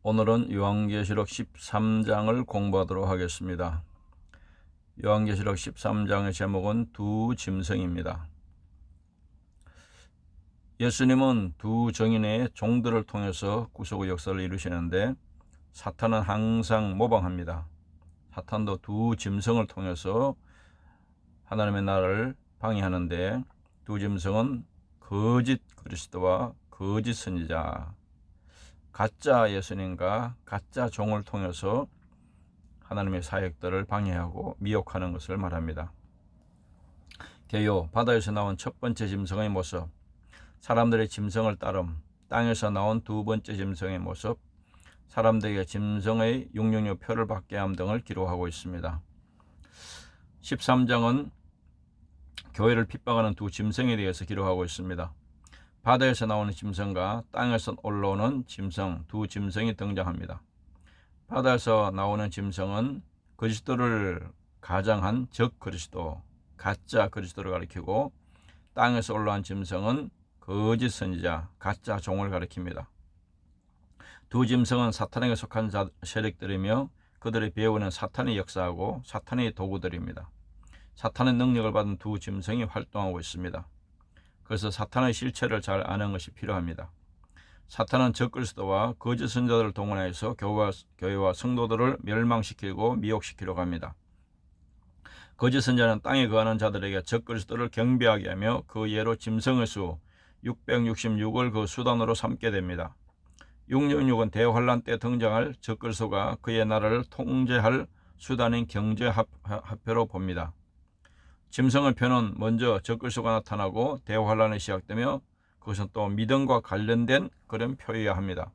오늘은 요한계시록 13장을 공부하도록 하겠습니다. 요한계시록 13장의 제목은 두 짐승입니다. 예수님은 두 정인의 종들을 통해서 구속의 역사를 이루시는데 사탄은 항상 모방합니다. 사탄도 두 짐승을 통해서 하나님의 나라를 방해하는데 두 짐승은 거짓 그리스도와 거짓 선지자, 가짜 예수님과 가짜 종을 통해서 하나님의 사역들을 방해하고 미혹하는 것을 말합니다. 개요, 바다에서 나온 첫 번째 짐승의 모습, 사람들의 짐승을 따름, 땅에서 나온 두 번째 짐승의 모습, 사람들에게 짐승의 666 표를 받게 함 등을 기록하고 있습니다. 13장은 교회를 핍박하는 두 짐승에 대해서 기록하고 있습니다. 바다에서 나오는 짐승과 땅에서 올라오는 짐승, 두 짐승이 등장합니다. 바다에서 나오는 짐승은 그리스도를 가장한 적 그리스도, 가짜 그리스도를 가리키고, 땅에서 올라온 짐승은 거짓 선지자, 가짜 종을 가리킵니다. 두 짐승은 사탄에게 속한 세력들이며 그들의 배후는 사탄이 역사하고 사탄의 도구들입니다. 사탄의 능력을 받은 두 짐승이 활동하고 있습니다. 그래서 사탄의 실체를 잘 아는 것이 필요합니다. 사탄은 적그리스도와 거짓 선자들을 동원해서 교회와 성도들을 멸망시키고 미혹시키려고 합니다. 거짓 선자는 땅에 거하는 자들에게 적그리스도를 경배하게 하며 그 예로 짐승의 수 666을 그 수단으로 삼게 됩니다. 666은 대환란 때 등장할 적그리스도가 그의 나라를 통제할 수단인 경제화폐로 봅니다. 짐승의 표는 먼저 적그리스도가 나타나고 대환란이 시작되며 그것은 또 믿음과 관련된 그런 표여야 합니다.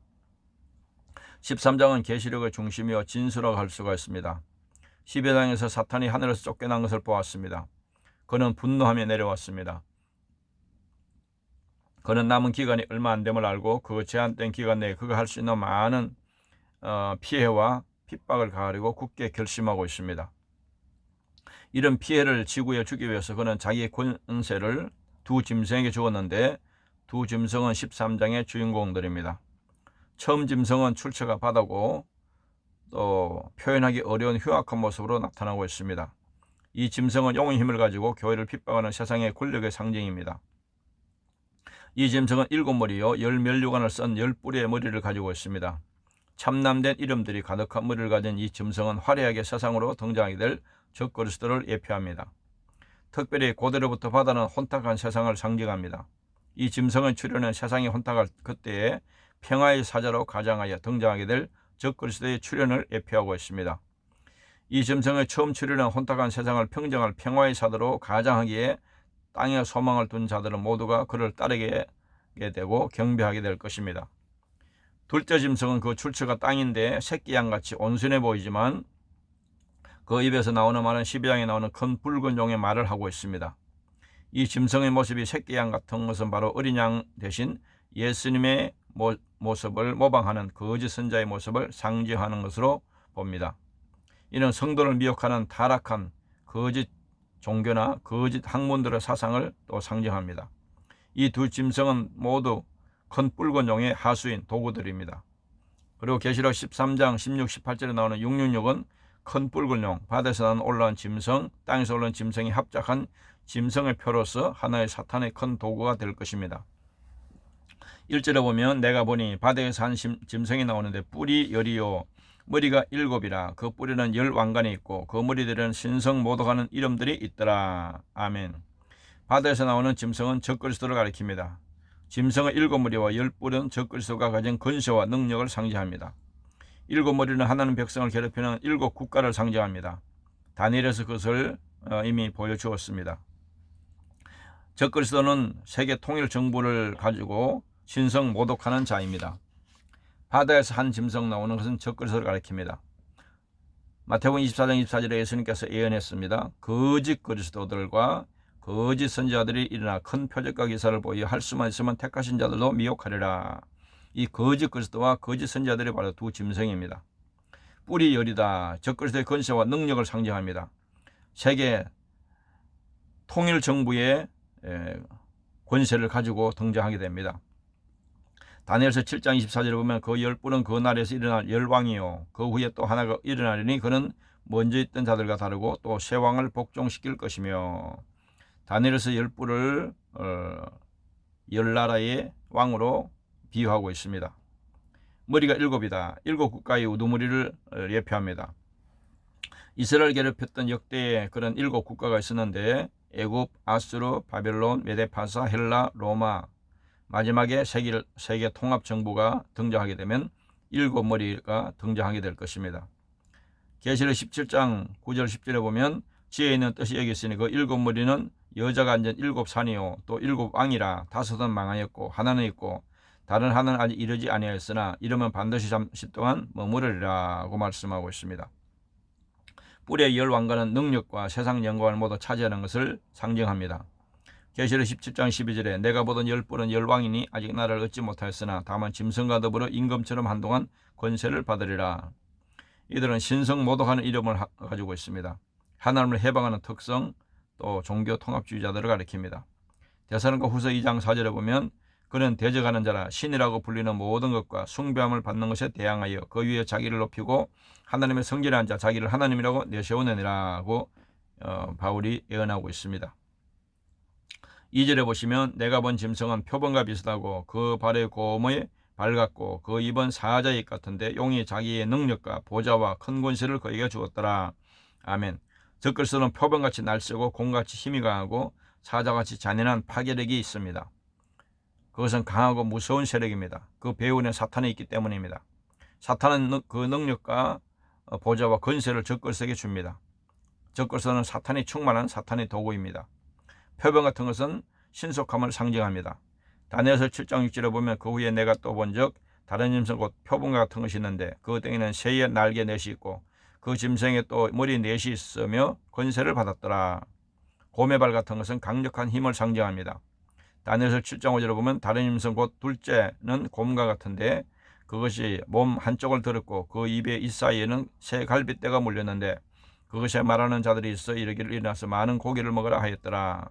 13장은 계시록의 중심이요 진수라고 할 수가 있습니다. 12장에서 사탄이 하늘에서 쫓겨난 것을 보았습니다. 그는 분노하며 내려왔습니다. 그는 남은 기간이 얼마 안 됨을 알고 그 제한된 기간 내에 그가 할 수 있는 많은 피해와 핍박을 가하려고 굳게 결심하고 있습니다. 이런 피해를 지구에 주기 위해서 그는 자기의 권세를 두 짐승에게 주었는데 두 짐승은 13장의 주인공들입니다. 처음 짐승은 출처가 바다고 또 표현하기 어려운 흉악한 모습으로 나타나고 있습니다. 이 짐승은 영의 힘을 가지고 교회를 핍박하는 세상의 권력의 상징입니다. 이 짐승은 7머리요 10면류관을 쓴 10뿌리의 머리를 가지고 있습니다. 참남된 이름들이 가득한 머리를 가진 이 짐승은 화려하게 세상으로 등장하게 될 적그리스도를 예표합니다. 특별히 고대로부터 바다는 혼탁한 세상을 상징합니다. 이 짐승의 출현은 세상이 혼탁할 그때에 평화의 사자로 가장하여 등장하게 될 적그리스도의 출현을 예표하고 있습니다. 이 짐승의 처음 출현은 혼탁한 세상을 평정할 평화의 사자로 가장하기에 땅에 소망을 둔 자들은 모두가 그를 따르게 되고 경배하게 될 것입니다. 둘째 짐승은 그 출처가 땅인데 새끼 양같이 온순해 보이지만 그 입에서 나오는 말은 12장에 나오는 큰 붉은 용의 말을 하고 있습니다. 이 짐승의 모습이 새끼 양 같은 것은 바로 어린 양 대신 예수님의 모습을 모방하는 거짓 선자의 모습을 상징하는 것으로 봅니다. 이는 성도를 미혹하는 타락한 거짓 종교나 거짓 학문들의 사상을 또 상징합니다. 이 두 짐승은 모두 큰 붉은 용의 하수인 도구들입니다. 그리고 계시록 13장 16, 18절에 나오는 666은 큰 붉은 용, 바다에서 올라온 짐승, 땅에서 올라온 짐승이 합작한 짐승의 표로서 하나의 사탄의 큰 도구가 될 것입니다. 1절에 보면 내가 보니 바다에서 한 짐승이 나오는데 뿔이 열이요 머리가 7이라 그 뿌리는 10왕관이 있고 그 머리들은 신성 모독하는 이름들이 있더라. 아멘. 바다에서 나오는 짐승은 적그리스도를 가리킵니다. 짐승의 7머리와 10뿔은 적그리스도가 가진 권세와 능력을 상징합니다. 7머리는 하나님 백성을 괴롭히는 7국가를 상징합니다. 다니엘에서 그것을 이미 보여주었습니다. 적그리스도는 세계 통일 정부를 가지고 신성 모독하는 자입니다. 바다에서 한 짐승 나오는 것은 적그리스도를 가리킵니다. 마태복음 24장 24절에 예수님께서 예언했습니다. 거짓 그리스도들과 거짓 선지자들이 일어나 큰 표적과 기사를 보여 할 수만 있으면 택하신 자들도 미혹하리라. 이 거짓 그리스도와 거짓 선지자들이 바로 두 짐승입니다. 뿔이 열이다. 적그리스도의 권세와 능력을 상징합니다. 세계 통일 정부의 권세를 가지고 등장하게 됩니다. 다니엘서 7장 24절에 보면 그 열불은 그 날에서 일어날 열왕이요 그 후에 또 하나가 일어나리니 그는 먼저 있던 자들과 다르고 또 새 왕을 복종시킬 것이며, 다니엘서 열불을 열나라의 왕으로 비유하고 있습니다. 머리가 7이다. 7 국가의 우두머리를 예표합니다. 이스라엘 괴롭혔던 역대의 그런 7 국가가 있었는데 애굽, 아수르, 바벨론, 메데파사, 헬라, 로마, 마지막에 세계 통합 정부가 등장하게 되면 7머리가 등장하게 될 것입니다. 계시록 17장 9절 10절에 보면 지혜 있는 뜻이 여기 있으니 그 7머리는 여자가 앉은 7산이요 또 7왕이라 5은 망하였고 하나는 있고 다른 하나는 아직 이르지 아니하였으나 이르면 반드시 잠시 동안 머무르리라고 말씀하고 있습니다. 뿔의 10왕관은 능력과 세상 영광을 모두 차지하는 것을 상징합니다. 계시록 17장 12절에 내가 보던 10뿔은 10왕이니 아직 나라를 얻지 못하였으나 다만 짐승과 더불어 임금처럼 한동안 권세를 받으리라. 이들은 신성모독하는 이름을 가지고 있습니다. 하나님을 해방하는 특성, 또 종교 통합주의자들을 가리킵니다. 데살로니가 후서 2장 4절에 보면 그는 대적하는 자라 신이라고 불리는 모든 것과 숭배함을 받는 것에 대항하여 그 위에 자기를 높이고 하나님의 성전에 앉아 자기를 하나님이라고 내세우느니라고 바울이 예언하고 있습니다. 2절에 보시면 내가 본 짐승은 표범과 비슷하고 그 발의 고음에 밝았고 그 입은 사자의 입 같은데 용이 자기의 능력과 보좌와 큰 권세를 그에게 주었더라. 아멘. 적글서는 표범같이 날쌔고 공같이 힘이 강하고 사자같이 잔인한 파괴력이 있습니다. 그것은 강하고 무서운 세력입니다. 그 배후에는 사탄이 있기 때문입니다. 사탄은 그 능력과 보좌와 권세를 적글서에게 줍니다. 적글서는 사탄이 충만한 사탄의 도구입니다. 표범 같은 것은 신속함을 상징합니다. 다니엘서 7장 6절에 보면 그 후에 내가 또 본즉 다른 짐승 곧 표범과 같은 것이 있는데 그 땡에는 새의 날개 넷이 있고 그 짐승에 또 머리 넷이 있으며 권세를 받았더라. 곰의 발 같은 것은 강력한 힘을 상징합니다. 다니엘서 7장 5절에 보면 다른 짐승 곧 둘째는 곰과 같은데 그것이 몸 한쪽을 들었고 그 입의 이 사이에는 새 갈빗대가 물렸는데 그것에 말하는 자들이 있어 이르기를 일어나서 많은 고기를 먹으라 하였더라.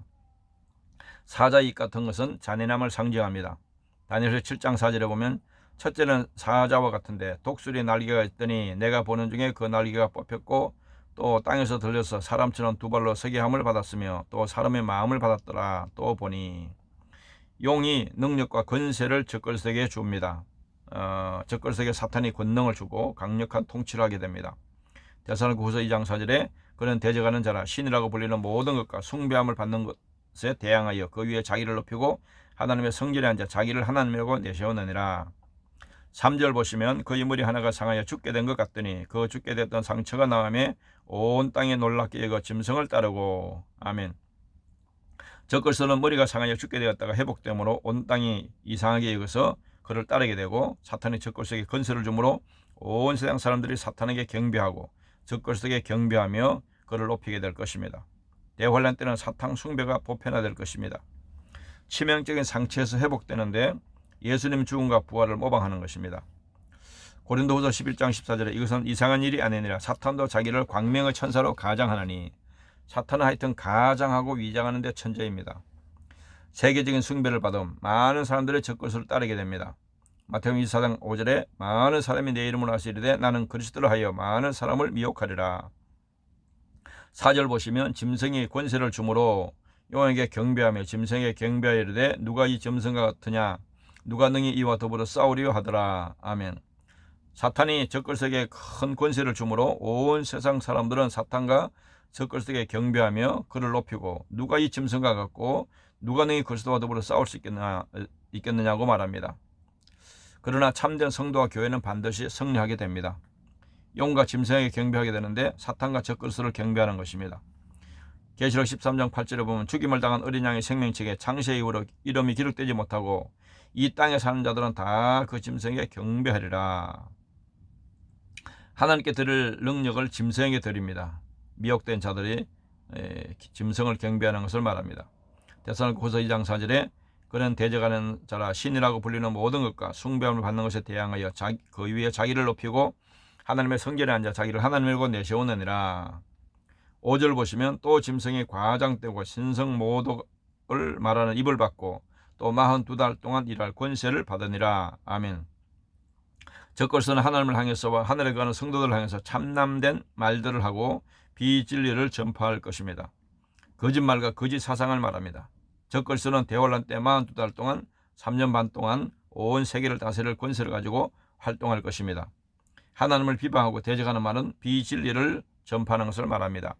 사자의 입 같은 것은 잔인함을 상징합니다. 다니엘서 7장 4절에 보면 첫째는 사자와 같은데 독수리 날개가 있더니 내가 보는 중에 그 날개가 뽑혔고 또 땅에서 들려서 사람처럼 두 발로 서게 함을 받았으며 또 사람의 마음을 받았더라. 또 보니 용이 능력과 권세를 적글서에게 줍니다. 적글서에게 사탄이 권능을 주고 강력한 통치를 하게 됩니다. 데살로니가 후서 2장 4절에 그는 대적하는 자라 신이라고 불리는 모든 것과 숭배함을 받는 것에 대항하여 그 위에 자기를 높이고 하나님의 성전에 앉아 자기를 하나님이라고 내세우느니라. 3절 보시면 그 인물이 하나가 상하여 죽게 된 것 같더니 그 죽게 됐던 상처가 나음에 온 땅에 놀랍게 여겨 짐승을 따르고. 아멘. 적글서는 머리가 상하여 죽게 되었다가 회복되므로 온 땅이 이상하게 여겨서 그를 따르게 되고 사탄이 적글서에게 권세를 주므로 온 세상 사람들이 사탄에게 경배하고 적글서에게 경배하며 그를 높이게 될 것입니다. 대환란 때는 사탄 숭배가 보편화될 것입니다. 치명적인 상처에서 회복되는데 예수님 죽음과 부활을 모방하는 것입니다. 고린도후서 11장 14절에 이것은 이상한 일이 아니니라 사탄도 자기를 광명의 천사로 가장하나니. 사탄은 하여튼 가장하고 위장하는 데 천재입니다. 세계적인 숭배를 받음 많은 사람들의 적글서를 따르게 됩니다. 마태복음 24장 5절에 많은 사람이 내 이름으로 하시리되 나는 그리스도를 하여 많은 사람을 미혹하리라. 4절 보시면 짐승이 권세를 주므로 용에게 경배하며 짐승에게 경배하여 이르되 누가 이 짐승과 같으냐 누가 능히 이와 더불어 싸우리요 하더라. 아멘. 사탄이 적글서에게 큰 권세를 주므로 온 세상 사람들은 사탄과 적글서에게 경배하며 그를 높이고 누가 이 짐승과 같고 누가 능히 그리스도와 더불어 싸울 수 있겠느냐고 말합니다. 그러나 참된 성도와 교회는 반드시 승리하게 됩니다. 용과 짐승에게 경배하게 되는데 사탄과 적글서를 경배하는 것입니다. 계시록 13장 8절에 보면 죽임을 당한 어린 양의 생명책에 창세 이후로 이름이 기록되지 못하고 이 땅에 사는 자들은 다 그 짐승에게 경배하리라. 하나님께 드릴 능력을 짐승에게 드립니다. 미혹된 자들이 짐승을 경배하는 것을 말합니다. 데살로니가 후서 2장 4절에 그는 대적하는 자라 신이라고 불리는 모든 것과 숭배함을 받는 것에 대항하여 그 위에 자기를 높이고 하나님의 성전에 앉아 자기를 하나님이라고 내세우느니라. 5절 보시면 또 짐승이 과장되고 신성모독을 말하는 입을 받고 또 42달 동안 일할 권세를 받으니라. 아멘. 적그리스도는 하나님을 향해서와 하늘에 가는 성도들을 향해서 참남된 말들을 하고 비진리를 전파할 것입니다. 거짓말과 거짓 사상을 말합니다. 적그리스도는 대환란 때 42달 동안 3년 반 동안 온 세계를 다스릴 권세를 가지고 활동할 것입니다. 하나님을 비방하고 대적하는 말은 비진리를 전파하는 것을 말합니다.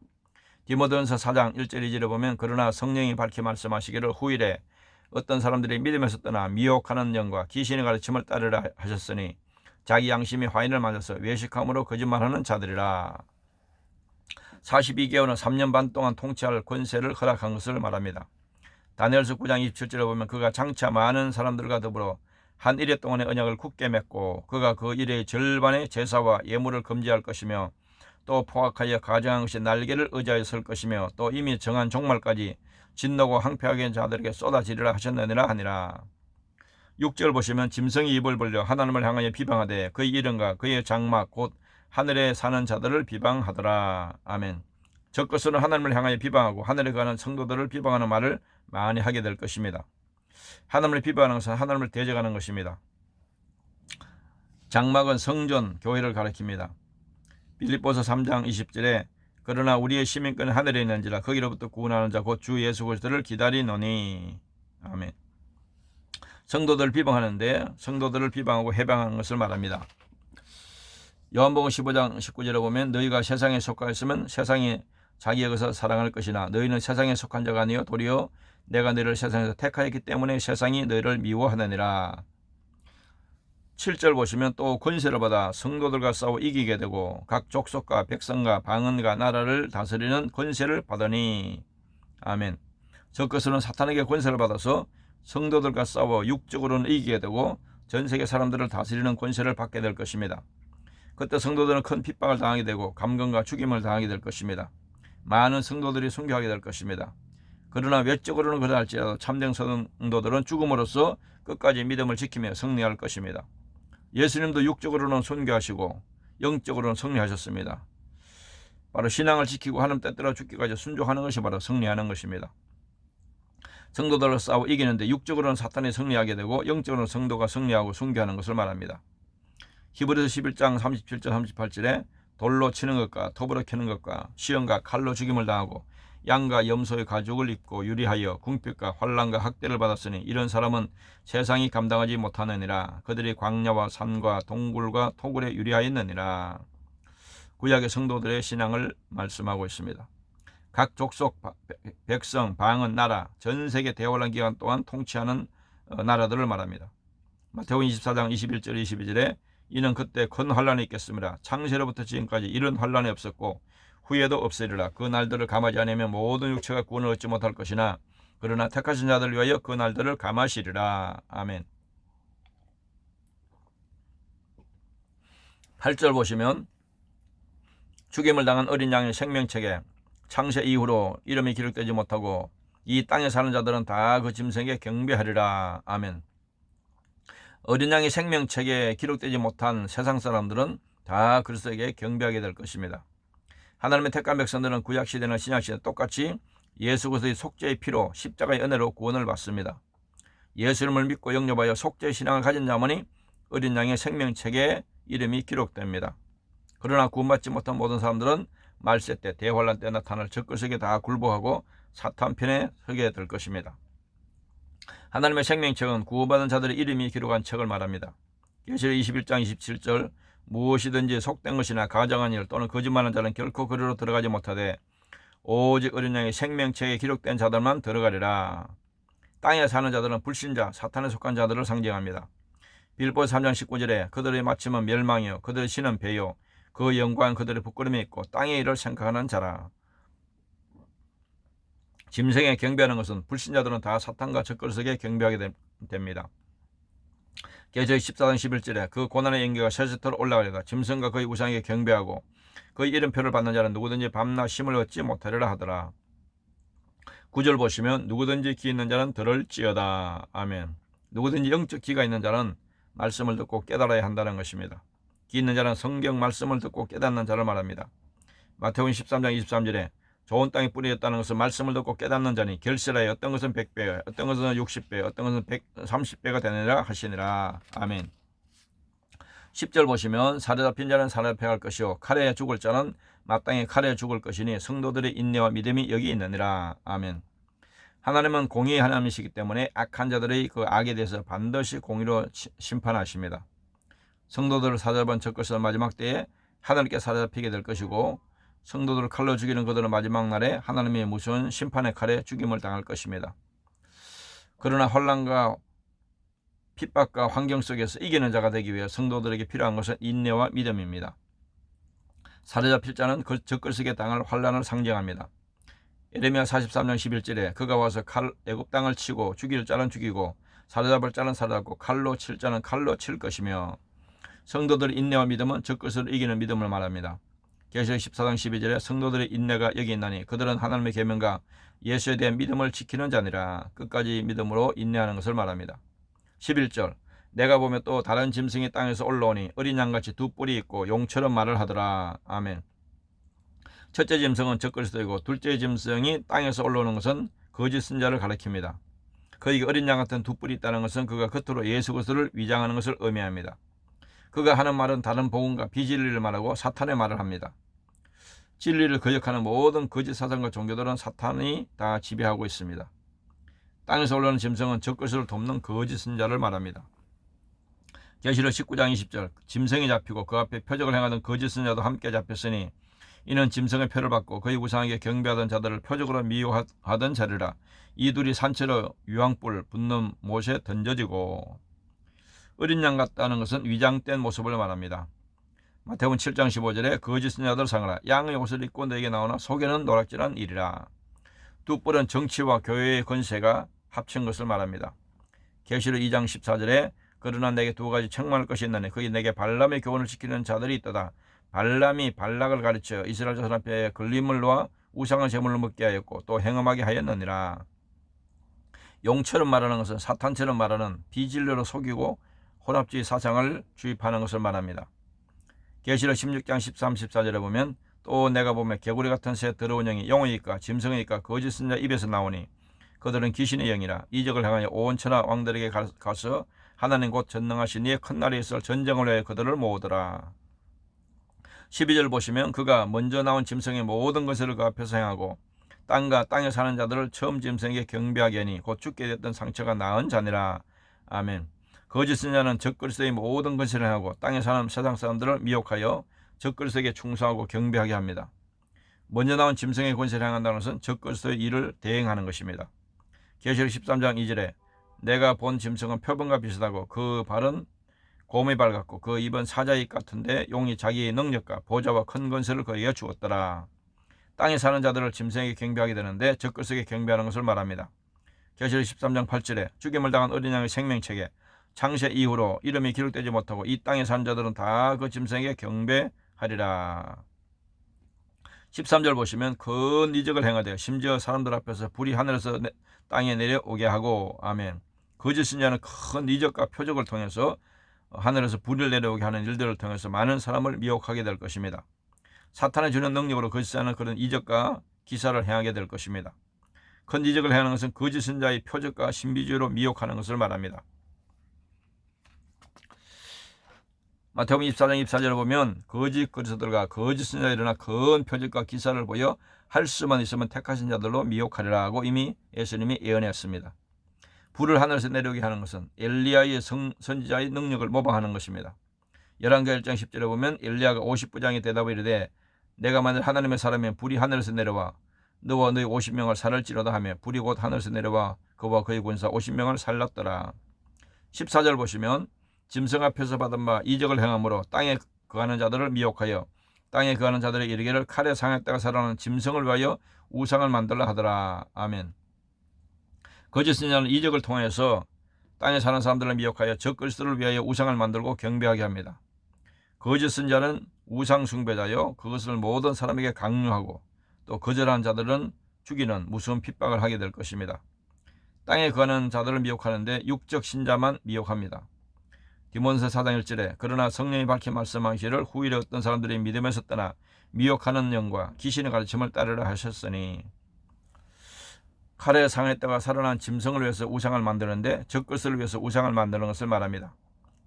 디모데전서 4장 1절 2절에 보면 그러나 성령이 밝히 말씀하시기를 후일에 어떤 사람들이 믿음에서 떠나 미혹하는 영과 귀신의 가르침을 따르라 하셨으니 자기 양심이 화인을 맞아서 외식함으로 거짓말하는 자들이라. 42개월은 3년 반 동안 통치할 권세를 허락한 것을 말합니다. 다니엘서 9장 27절에 보면 그가 장차 많은 사람들과 더불어 한 일해 동안의 언약을 굳게 맺고 그가 그 일의 절반의 제사와 예물을 금지할 것이며 또 포악하여 가정한 것이 날개를 의지하여 설 것이며 또 이미 정한 종말까지 진노고 항폐하게 한 자들에게 쏟아지리라 하셨느니라 하니라. 6절 보시면 짐승이 입을 벌려 하나님을 향하여 비방하되 그의 이름과 그의 장막 곧 하늘에 사는 자들을 비방하더라. 아멘. 적그리스도는 하나님을 향하여 비방하고 하늘에 가는 성도들을 비방하는 말을 많이 하게 될 것입니다. 하나님을 비방하는 것은 하나님을 대적하는 것입니다. 장막은 성전, 교회를 가리킵니다. 빌립보서 3장 20절에 그러나 우리의 시민권은 하늘에 있는지라 거기로부터 구원하는 자 곧 주 예수 그리스도를 기다리노니. 아멘. 성도들을 비방하는데 성도들을 비방하고 해방하는 것을 말합니다. 요한복음 15장 19절에 보면 너희가 세상에 속하였으면 세상이 자기의 것을 사랑할 것이나 너희는 세상에 속한 자가 아니요 도리어 내가 너희를 세상에서 택하였기 때문에 세상이 너희를 미워하느니라. 7절 보시면 또 권세를 받아 성도들과 싸워 이기게 되고 각 족속과 백성과 방언과 나라를 다스리는 권세를 받으니. 아멘. 적그리스도는 사탄에게 권세를 받아서 성도들과 싸워 육적으로는 이기게 되고 전 세계 사람들을 다스리는 권세를 받게 될 것입니다. 그때 성도들은 큰 핍박을 당하게 되고 감금과 죽임을 당하게 될 것입니다. 많은 성도들이 순교하게 될 것입니다. 그러나 외적으로는 그러할지라도 참된 성도들은 죽음으로써 끝까지 믿음을 지키며 승리할 것입니다. 예수님도 육적으로는 순교하시고 영적으로는 승리하셨습니다. 바로 신앙을 지키고 하나님 뜻대로 죽기까지 순종하는 것이 바로 승리하는 것입니다. 성도들을 싸워 이기는데 육적으로는 사탄이 승리하게 되고 영적으로는 성도가 승리하고 순교하는 것을 말합니다. 히브리서 11장 37절 38절에 돌로 치는 것과 톱으로 캐는 것과 시험과 칼로 죽임을 당하고 양과 염소의 가죽을 입고 유리하여 궁핍과 환난과 학대를 받았으니 이런 사람은 세상이 감당하지 못하느니라. 그들이 광야와 산과 동굴과 토굴에 유리하였느니라. 구약의 성도들의 신앙을 말씀하고 있습니다. 각 족속, 백성, 방언, 나라, 전 세계 대환란 기간 동안 통치하는 나라들을 말합니다. 마태복음 24장 21절 22절에 이는 그때 큰 환란이 있겠습니다. 창세로부터 지금까지 이런 환란이 없었고 후에도 없으리라. 그 날들을 감하지 않으면 모든 육체가 구원을 얻지 못할 것이나 그러나 택하신 자들 위하여 그 날들을 감하시리라. 아멘. 8절 보시면 죽임을 당한 어린 양의 생명책에 창세 이후로 이름이 기록되지 못하고 이 땅에 사는 자들은 다 그 짐승에게 경배하리라. 아멘. 어린 양의 생명책에 기록되지 못한 세상 사람들은 다 그리스도에게 경배하게 될 것입니다. 하나님의 택한 백성들은 구약시대나 신약시대 똑같이 예수 그리스도의 속죄의 피로 십자가의 은혜로 구원을 받습니다. 예수님을 믿고 영접하여 속죄의 신앙을 가진 자만이 어린 양의 생명책에 이름이 기록됩니다. 그러나 구원받지 못한 모든 사람들은 말세 때 대환란 때 나타날 적그리스도에게 다 굴복하고 사탄 편에 서게 될 것입니다. 하나님의 생명책은 구원받은 자들의 이름이 기록한 책을 말합니다. 계시록 21장 27절 무엇이든지 속된 것이나 가정한 일 또는 거짓말하는 자는 결코 그리로 들어가지 못하되 오직 어린 양의 생명책에 기록된 자들만 들어가리라. 땅에 사는 자들은 불신자 사탄에 속한 자들을 상징합니다. 빌립보서 3장 19절에 그들의 마침은 멸망이요 그들의 신은 배요 그 영광은 그들의 부끄러움이 있고 땅의 일을 생각하는 자라. 짐승에 경배하는 것은 불신자들은 다 사탄과 적그리스도에게 경배하게 됩니다. 계시록 14장 11절에 그 고난의 연기가 세세토로 올라가리다. 짐승과 그의 우상에게 경배하고 그의 이름표를 받는 자는 누구든지 밤낮 쉼을 얻지 못하리라 하더라. 9절 보시면 누구든지 귀 있는 자는 들을지어다. 아멘. 누구든지 영적 귀가 있는 자는 말씀을 듣고 깨달아야 한다는 것입니다. 귀 있는 자는 성경 말씀을 듣고 깨닫는 자를 말합니다. 마태복음 13장 23절에 좋은 땅에 뿌려졌다는 것은 말씀을 듣고 깨닫는 자니 결실하여 어떤 것은 100배, 어떤 것은 60배, 어떤 것은 130배가 되느니라 하시니라. 아멘. 10절 보시면 사로잡힌 자는 사로잡혀갈 것이요 칼에 죽을 자는 마땅히 칼에 죽을 것이니 성도들의 인내와 믿음이 여기 있느니라. 아멘. 하나님은 공의의 하나님이시기 때문에 악한 자들의 그 악에 대해서 반드시 공의로 심판하십니다. 성도들을 사로잡은 저 것은 마지막 때에 하나님께 사로잡히게 될 것이고 성도들을 칼로 죽이는 그들은 마지막 날에 하나님의 무서운 심판의 칼에 죽임을 당할 것입니다. 그러나 혼란과 핍박과 환경 속에서 이기는 자가 되기 위해 성도들에게 필요한 것은 인내와 믿음입니다. 사로잡힐 자는 그 적그리스도에게 당할 환란을 상징합니다. 예레미야 43장 11절에 그가 와서 애굽 땅을 치고 죽일 자는 죽이고 사로잡을 자는 사로잡고 칼로 칠 자는 칼로 칠 것이며 성도들의 인내와 믿음은 적그리스도를 이기는 믿음을 말합니다. 계시록 14장 12절에 성도들의 인내가 여기 있나니 그들은 하나님의 계명과 예수에 대한 믿음을 지키는 자니라. 끝까지 믿음으로 인내하는 것을 말합니다. 11절 내가 보면 또 다른 짐승이 땅에서 올라오니 어린 양같이 두 뿔이 있고 용처럼 말을 하더라. 아멘. 첫째 짐승은 적그리스도이고 둘째 짐승이 땅에서 올라오는 것은 거짓 선자를 가리킵니다. 그에게 어린 양 같은 두 뿔이 있다는 것은 그가 겉으로 예수 그리스도를 위장하는 것을 의미합니다. 그가 하는 말은 다른 복음과 비진리를 말하고 사탄의 말을 합니다. 진리를 거역하는 모든 거짓 사상과 종교들은 사탄이 다 지배하고 있습니다. 땅에서 올라오는 짐승은 적그리스도를 돕는 거짓 선자를 말합니다. 계시록 19장 20절 짐승이 잡히고 그 앞에 표적을 행하던 거짓 선자도 함께 잡혔으니 이는 짐승의 표를 받고 그의 우상에게 경배하던 자들을 표적으로 미혹하던 자리라. 이 둘이 산채로 유황불 붙는 못에 던져지고 어린 양 같다는 것은 위장된 모습을 말합니다. 마태복음 7장 15절에 거짓 선자들 상하라 양의 옷을 입고 너에게 나오나 속에는 노략질한 일이라. 두 뿔은 정치와 교회의 권세가 합친 것을 말합니다. 계시록 2장 14절에 그러나 내게 두 가지 책망할 것이 있나니 거기 내게 발람의 교훈을 지키는 자들이 있도다. 발람이 발락을 가르쳐 이스라엘 자손 앞에 걸림을 놓아 우상한 제물을 먹게 하였고 또 행음하게 하였느니라. 용처럼 말하는 것은 사탄처럼 말하는 비진리로 속이고 혼합주의 사상을 주입하는 것을 말합니다. 계시록 16장 13, 14절에 보면 또 내가 보면 개구리 같은 새 더러운 영이 용의니까 짐승이니까 거짓 선자 입에서 나오니 그들은 귀신의 영이라 이적을 행하여 온 천하 왕들에게 가서 하나님 곧 전능하신 이의 큰 날에 있을 전쟁을 위하여 그들을 모으더라. 12절 보시면 그가 먼저 나온 짐승의 모든 것을 그 앞에서 행하고 땅과 땅에 사는 자들을 처음 짐승에게 경배하게 하니 곧 죽게 됐던 상처가 나은 자니라. 아멘. 거짓 선자는 적그리스도의 모든 것을 행하고 땅에 사는 세상 사람들을 미혹하여 적그리스도에게 충성하고 경배하게 합니다. 먼저 나온 짐승의 권세를 행한다는 것은 적그리스도의 일을 대행하는 것입니다. 계시록 13장 2절에 내가 본 짐승은 표범과 비슷하고 그 발은 곰의 발 같고 그 입은 사자의 입 같은데 용이 자기의 능력과 보좌와 큰 권세를 그에게 주었더라. 땅에 사는 자들을 짐승에게 경배하게 되는데 적그리스도에게 경배하는 것을 말합니다. 계시록 13장 8절에 죽임을 당한 어린 양의 생명책에 창세 이후로 이름이 기록되지 못하고 이 땅에 사는 자들은 다 그 짐승에게 경배하리라. 13절 보시면 큰 이적을 행하되 심지어 사람들 앞에서 불이 하늘에서 땅에 내려오게 하고 아멘. 거짓 선자는 큰 이적과 표적을 통해서 하늘에서 불을 내려오게 하는 일들을 통해서 많은 사람을 미혹하게 될 것입니다. 사탄이 주는 능력으로 거짓 선자는 그런 이적과 기사를 행하게 될 것입니다. 큰 이적을 행하는 것은 거짓 선자의 표적과 신비주의로 미혹하는 것을 말합니다. 마태복음 24장 24절을 보면 거짓 그리스도들과 거짓 선자가 일어나 큰 표적과 기사를 보여 할 수만 있으면 택하신 자들로 미혹하리라 하고 이미 예수님이 예언했습니다. 불을 하늘에서 내려오게 하는 것은 엘리야의 선지자의 능력을 모방하는 것입니다. 열왕기 1장 10절에 보면 엘리야가 50부장이 대답을 이르되 내가 만일 하나님의 사람이면 불이 하늘에서 내려와 너와 너희 50명을 살을지로다 하며 불이 곧 하늘에서 내려와 그와 그의 군사 50명을 살랐더라. 14절 보시면 짐승 앞에서 받은 바 이적을 행함으로 땅에 거하는 자들을 미혹하여 땅에 거하는 자들의 이르기를 칼에 상했다가 살아나는 짐승을 위하여 우상을 만들라 하더라. 아멘. 거짓 선자는 이적을 통해서 땅에 사는 사람들을 미혹하여 적그리스도를 위하여 우상을 만들고 경배하게 합니다. 거짓 선자는 우상 숭배자요 그것을 모든 사람에게 강요하고 또 거절하는 자들은 죽이는 무서운 핍박을 하게 될 것입니다. 땅에 거하는 자들을 미혹하는데 육적 신자만 미혹합니다. 디모데서 4장 1절에 그러나 성령이 밝히 말씀하시기를 후일에 어떤 사람들이 믿음에서 떠나 미혹하는 영과 귀신의 가르침을 따르라 하셨으니, 칼에 상했다가 살아난 짐승을 위해서 우상을 만드는데 적그리스도를 위해서 우상을 만드는 것을 말합니다.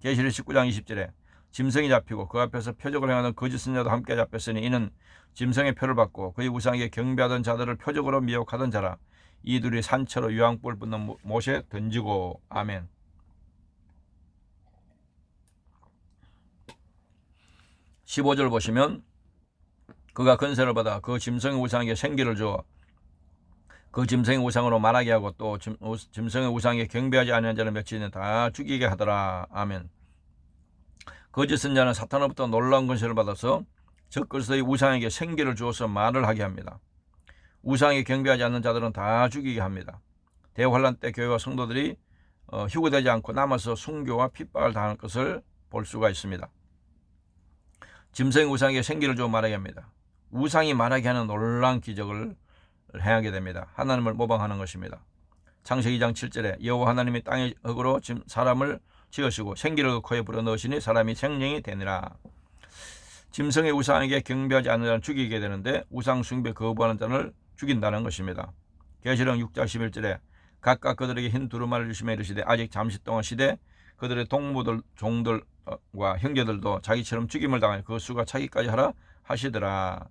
계시록 19장 20절에 짐승이 잡히고 그 앞에서 표적을 행하는 거짓 선자도 함께 잡혔으니 이는 짐승의 표를 받고 그의 우상에게 경배하던 자들을 표적으로 미혹하던 자라. 이 둘이 산채로 유황불 붓는 못에 던지고. 아멘. (15절) 보시면 그가 권세를 받아 그 짐승의 우상에게 생기를 주어 그 짐승의 우상으로 말하게 하고 또 짐승의 우상에 경배하지 않는 자를 며칠이나 다 죽이게 하더라. 아멘. 거짓 선자는 사탄으로부터 놀라운 권세를 받아서 적그리스도의 우상에게 생기를 주어서 말을 하게 합니다. 우상에 경배하지 않는 자들은 다 죽이게 합니다. 대환란 때 교회와 성도들이 휴거되지 않고 남아서 순교와 핍박을 당할 것을 볼 수가 있습니다. 짐승의 우상에게 생기를 주어 말하게 합니다. 우상이 말하게 하는 놀라운 기적을 행하게 됩니다. 하나님을 모방하는 것입니다. 창세기 2장 7절에 여호와 하나님이 땅의 흙으로 사람을 지으시고 생기를 그 코에 불어넣으시니 사람이 생명이 되니라. 짐승의 우상에게 경배하지 않는 자는 죽이게 되는데 우상 숭배 거부하는 자를 죽인다는 것입니다. 계시록 6장 11절에 각각 그들에게 흰 두루마리를 주시며 이르시되 아직 잠시 동안 시되 그들의 동무들 종들과 형제들도 자기처럼 죽임을 당하여 그 수가 차기까지 하라 하시더라.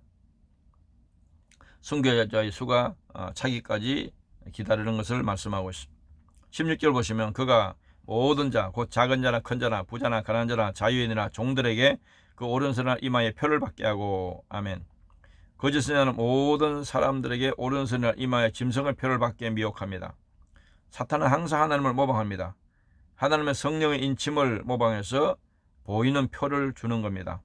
순교자의 수가 차기까지 기다리는 것을 말씀하고 있습니다. 16절 보시면 그가 모든 자 곧 작은 자나 큰 자나 부자나 가난한 자나 자유인이나 종들에게 그 오른손이나 이마에 표를 받게 하고. 아멘. 거짓 선자는 모든 사람들에게 오른손이나 이마에 짐승의 표를 받게 미혹합니다. 사탄은 항상 하나님을 모방합니다. 하나님의 성령의 인침을 모방해서 보이는 표를 주는 겁니다.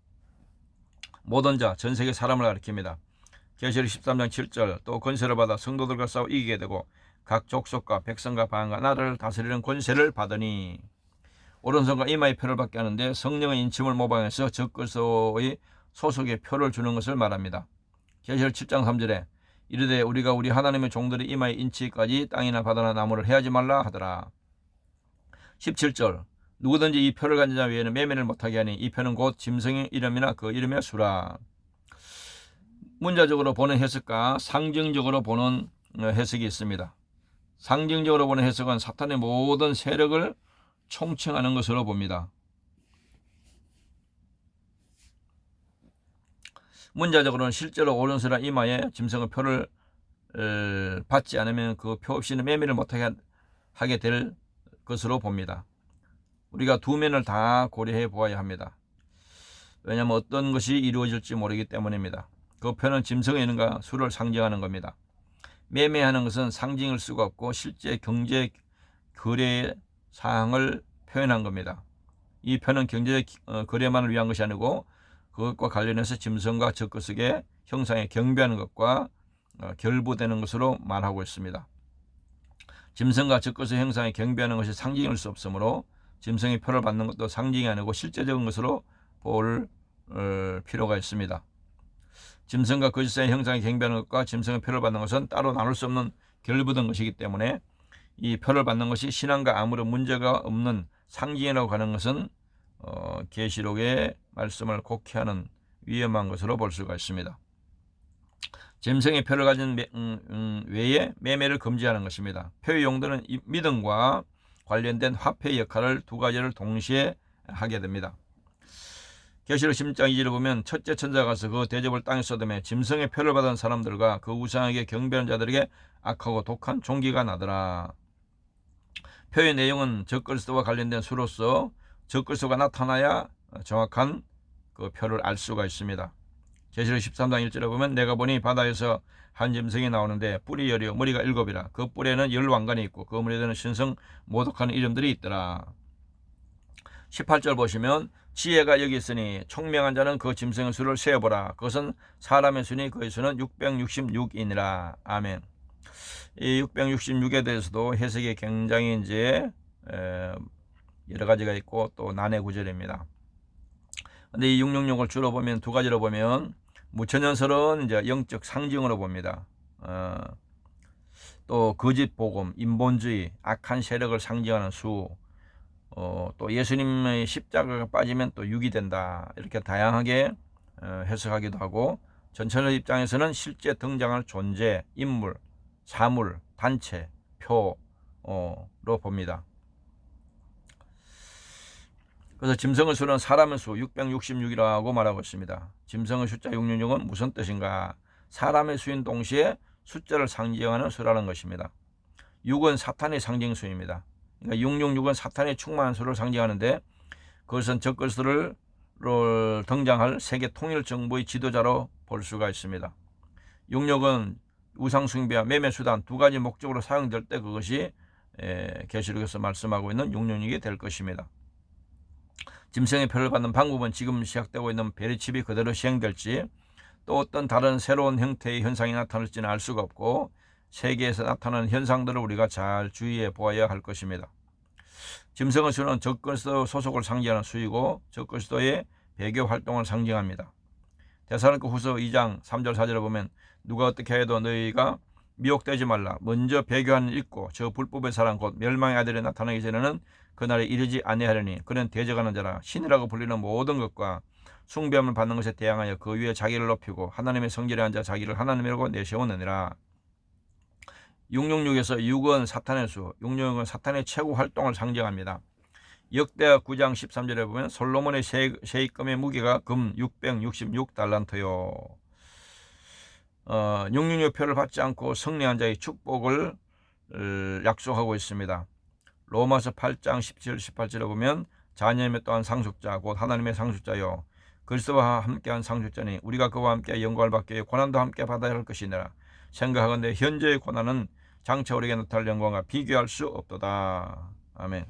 모든 자, 전 세계 사람을 가리킵니다. 계시록 13장 7절 또 권세를 받아 성도들과 싸워 이기게 되고 각 족속과 백성과 방언과 나라를 다스리는 권세를 받으니. 오른손과 이마의 표를 받게 하는데 성령의 인침을 모방해서 적그리스도의 소속의 표를 주는 것을 말합니다. 계시록 7장 3절에 이르되 우리가 우리 하나님의 종들이 이마에 인치기까지 땅이나 바다나 나무를 해하지 말라 하더라. 17절 누구든지 이 표를 가진 자 외에는 매매를 못하게 하니 이 표는 곧 짐승의 이름이나 그 이름의 수라. 문자적으로 보는 해석과 상징적으로 보는 해석이 있습니다. 상징적으로 보는 해석은 사탄의 모든 세력을 총칭하는 것으로 봅니다. 문자적으로는 실제로 오른손이나 이마에 짐승의 표를 받지 않으면 그 표 없이는 매매를 못하게 하게 될 것으로 봅니다. 우리가 두 면을 다 고려해 보아야 합니다. 왜냐하면 어떤 것이 이루어질지 모르기 때문입니다. 그 표는 짐승의 이름과 수를 상징하는 겁니다. 매매하는 것은 상징일 수가 없고 실제 경제 거래의 사항을 표현한 겁니다. 이 표는 경제 거래만을 위한 것이 아니고 그것과 관련해서 짐승과 적그리스도의 형상에 경배하는 것과 결부되는 것으로 말하고 있습니다. 짐승과 적그리스도의 형상에 경배하는 것이 상징일 수 없으므로 짐승의 표를 받는 것도 상징이 아니고 실제적인 것으로 볼 필요가 있습니다. 짐승과 거짓의 형상에 경배하는 것과 짐승의 표를 받는 것은 따로 나눌 수 없는 결부된 것이기 때문에 이 표를 받는 것이 신앙과 아무런 문제가 없는 상징이라고 하는 것은 계시록의 말씀을 곡해하는 위험한 것으로 볼 수가 있습니다. 짐승의 표를 가진 외에 매매를 금지하는 것입니다. 표의 용도는 믿음과 관련된 화폐의 역할을 두 가지를 동시에 하게 됩니다. 계시록 10장 2절을 보면 첫째 천사가 가서 그 대접을 땅에 쏟으며 짐승의 표를 받은 사람들과 그 우상에게 경배하는 자들에게 악하고 독한 종기가 나더라. 표의 내용은 적그리스도와 관련된 수로서 적그리스도가 나타나야 정확한 그 표를 알 수가 있습니다. 계시록 13장 1절에 보면 내가 보니 바다에서 한 짐승이 나오는데 뿔이 10이요 머리가 7이라. 그 뿔에는 10왕관이 있고 그 머리에는 신성 모독하는 이름들이 있더라. 18절 보시면 지혜가 여기 있으니 총명한 자는 그 짐승의 수를 세어보라. 그것은 사람의 수니 그의 수는 666이니라. 아멘. 이 666에 대해서도 해석이 굉장히 이제 여러 가지가 있고 또 난해 구절입니다. 근데 이 666을 주로 보면 두 가지로 보면 무천연설은 이제 영적 상징으로 봅니다. 또 거짓 복음, 인본주의, 악한 세력을 상징하는 수, 또 예수님의 십자가가 빠지면 또 육이 된다. 이렇게 다양하게 해석하기도 하고, 전천의 입장에서는 실제 등장할 존재, 인물, 사물, 단체, 표로 봅니다. 그래서 짐승의 수는 사람의 수 666이라고 말하고 있습니다. 짐승의 숫자 666은 무슨 뜻인가? 사람의 수인 동시에 숫자를 상징하는 수라는 것입니다. 6은 사탄의 상징수입니다. 그러니까 666은 사탄의 충만한 수를 상징하는데, 그것은 적그리스도를 등장할 세계 통일 정부의 지도자로 볼 수가 있습니다. 66은 우상숭배와 매매수단 두 가지 목적으로 사용될 때 그것이 계시록에서 말씀하고 있는 666이 될 것입니다. 짐승의 표를 받는 방법은 지금 시작되고 있는 베리칩이 그대로 시행될지, 또 어떤 다른 새로운 형태의 현상이 나타날지는 알 수가 없고, 세계에서 나타나는 현상들을 우리가 잘 주의해 보아야 할 것입니다. 짐승의 수는 적그리스도 소속을 상징하는 수이고, 적그리스도의 배교 활동을 상징합니다. 데살로니가 후서 2장 3절 4절에 보면, 누가 어떻게 해도 너희가 미혹되지 말라. 먼저 배교하는 있고 저 불법의 사람 곧 멸망의 아들이 나타나기 전에는 그날에 이르지 아니하려니, 그는 대적하는 자라 신이라고 불리는 모든 것과 숭배함을 받는 것에 대항하여 그 위에 자기를 높이고 하나님의 성전에 앉아 자기를 하나님이라고 내세우느니라. 666에서 6은 사탄의 수, 666은 사탄의 최고 활동을 상징합니다. 역대하 9장 13절에 보면 솔로몬의 세입금의 무게가 금 666달란트요. 666표를 받지 않고 승리한 자의 축복을 약속하고 있습니다. 로마서 8장 17, 18절에 보면 자녀임에 또한 상속자 곧 하나님의 상속자요 그리스도와 함께한 상속자니 우리가 그와 함께 영광을 받기 위해 고난도 함께 받아야 할 것이니라. 생각하건대 현재의 고난은 장차 우리에게 나타날 영광과 비교할 수 없도다. 아멘.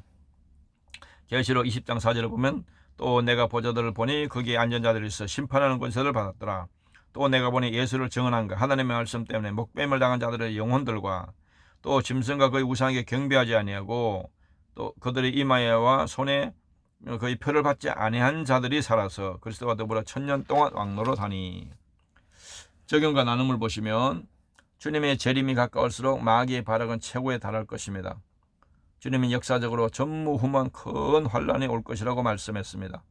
계시록 20장 4절을 보면 또 내가 보좌들을 보니 거기에 앉은 자들이 있어 심판하는 권세를 받았더라. 또 내가 보니 예수를 증언한 것 하나님의 말씀 때문에 목뱀을 당한 자들의 영혼들과 또 짐승과 그의 우상에게 경배하지 아니하고 또 그들의 이마에와 손에 그의 표를 받지 아니한 자들이 살아서 그리스도와 더불어 1000년 동안 왕노릇하니. 적용과 나눔을 보시면 주님의 재림이 가까울수록 마귀의 발악은 최고에 달할 것입니다. 주님은 역사적으로 전무후무한 큰 환란이 올 것이라고 말씀했습니다.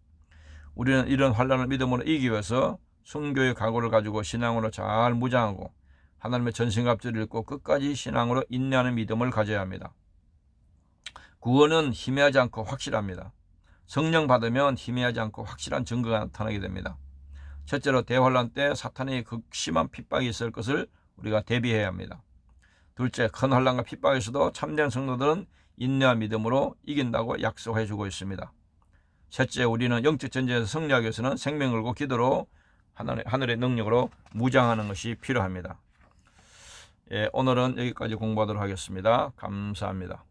우리는 이런 환란을 믿음으로 이기기 위해서 순교의 각오를 가지고 신앙으로 잘 무장하고 하나님의 전신갑주를 입고 끝까지 신앙으로 인내하는 믿음을 가져야 합니다. 구원은 희미하지 않고 확실합니다. 성령 받으면 희미하지 않고 확실한 증거가 나타나게 됩니다. 첫째로 대환란 때 사탄의 극심한 핍박이 있을 것을 우리가 대비해야 합니다. 둘째, 큰 환란과 핍박에서도 참된 성도들은 인내와 믿음으로 이긴다고 약속해 주고 있습니다. 셋째, 우리는 영적 전쟁에서 승리하기 위해서는 생명 걸고 기도로 하늘의 능력으로 무장하는 것이 필요합니다. 오늘은 여기까지 공부하도록 하겠습니다. 감사합니다.